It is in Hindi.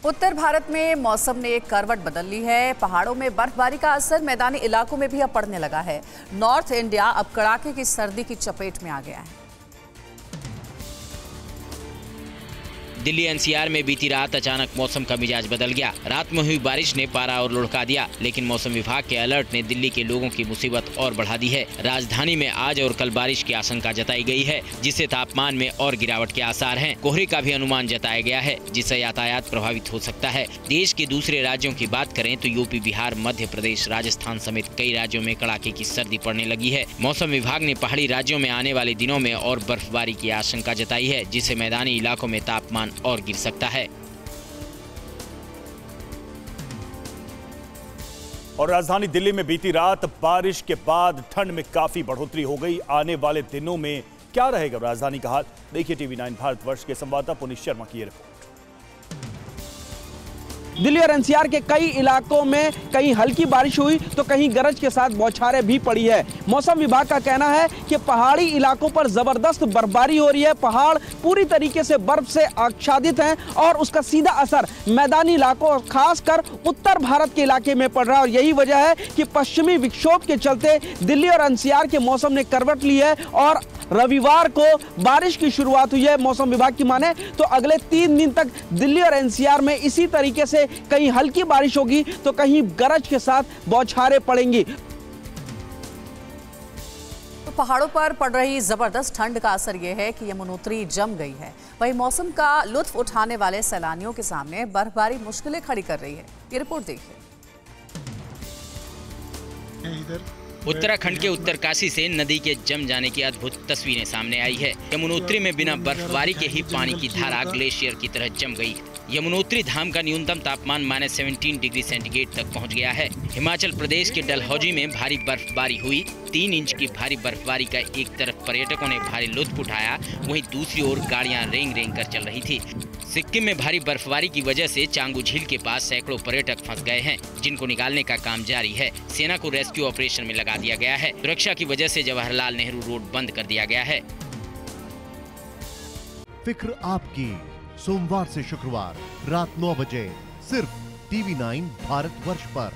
उत्तर भारत में मौसम ने एक करवट बदल ली है। पहाड़ों में बर्फबारी का असर मैदानी इलाकों में भी अब पड़ने लगा है। नॉर्थ इंडिया अब कड़ाके की सर्दी की चपेट में आ गया है। दिल्ली एनसीआर में बीती रात अचानक मौसम का मिजाज बदल गया। रात में हुई बारिश ने पारा और लुढ़का दिया, लेकिन मौसम विभाग के अलर्ट ने दिल्ली के लोगों की मुसीबत और बढ़ा दी है। राजधानी में आज और कल बारिश की आशंका जताई गई है, जिससे तापमान में और गिरावट के आसार हैं। कोहरे का भी अनुमान जताया गया है, जिससे यातायात प्रभावित हो सकता है। देश के दूसरे राज्यों की बात करें तो यूपी, बिहार, मध्य प्रदेश, राजस्थान समेत कई राज्यों में कड़ाके की सर्दी पड़ने लगी है। मौसम विभाग ने पहाड़ी राज्यों में आने वाले दिनों में और बर्फबारी की आशंका जताई है, जिससे मैदानी इलाकों में तापमान और गिर सकता है। और राजधानी दिल्ली में बीती रात बारिश के बाद ठंड में काफी बढ़ोतरी हो गई। आने वाले दिनों में क्या रहेगा राजधानी का हाल, देखिए टीवी9 भारतवर्ष के संवाददाता पुनीत शर्मा की रिपोर्ट। दिल्ली और एनसीआर के कई इलाकों में कहीं हल्की बारिश हुई तो कहीं गरज के साथ बौछारें भी पड़ी है। मौसम विभाग का कहना है कि पहाड़ी इलाकों पर जबरदस्त बर्फबारी हो रही है। पहाड़ पूरी तरीके से बर्फ से आच्छादित हैं और उसका सीधा असर मैदानी इलाकों और खासकर उत्तर भारत के इलाके में पड़ रहा है। और यही वजह है कि पश्चिमी विक्षोभ के चलते दिल्ली और एनसीआर के मौसम ने करवट ली है और रविवार को बारिश की शुरुआत हुई है। मौसम विभाग की माने तो अगले 3 दिन तक दिल्ली और एनसीआर में इसी तरीके से कहीं हल्की बारिश होगी तो कहीं गरज के साथ बौछारें पड़ेंगी। तो पहाड़ों पर पड़ रही जबरदस्त ठंड का असर यह है कि यमुनोत्री जम गई है। वहीं मौसम का लुत्फ उठाने वाले सैलानियों के सामने बर्फबारी मुश्किलें खड़ी कर रही है। ये रिपोर्ट देखिए। उत्तराखंड के उत्तरकाशी से नदी के जम जाने की अद्भुत तस्वीरें सामने आई है। यमुनोत्री में बिना बर्फबारी के ही पानी की धारा ग्लेशियर की तरह जम गई। यमुनोत्री धाम का न्यूनतम तापमान -17 डिग्री सेंटीग्रेड तक पहुंच गया है। हिमाचल प्रदेश के डलहौजी में भारी बर्फबारी हुई। 3 इंच की भारी बर्फबारी का एक तरफ पर्यटकों ने भारी लुत्फ उठाया, वहीं दूसरी ओर गाड़ियां रेंग रेंग कर चल रही थी। सिक्किम में भारी बर्फबारी की वजह से चांगू झील के पास सैकड़ों पर्यटक फंस गए हैं, जिनको निकालने का काम जारी है। सेना को रेस्क्यू ऑपरेशन में लगा दिया गया है। सुरक्षा की वजह से जवाहरलाल नेहरू रोड बंद कर दिया गया है। फिक्र आपकी, सोमवार से शुक्रवार रात 9 बजे सिर्फ टीवी9 भारतवर्ष पर।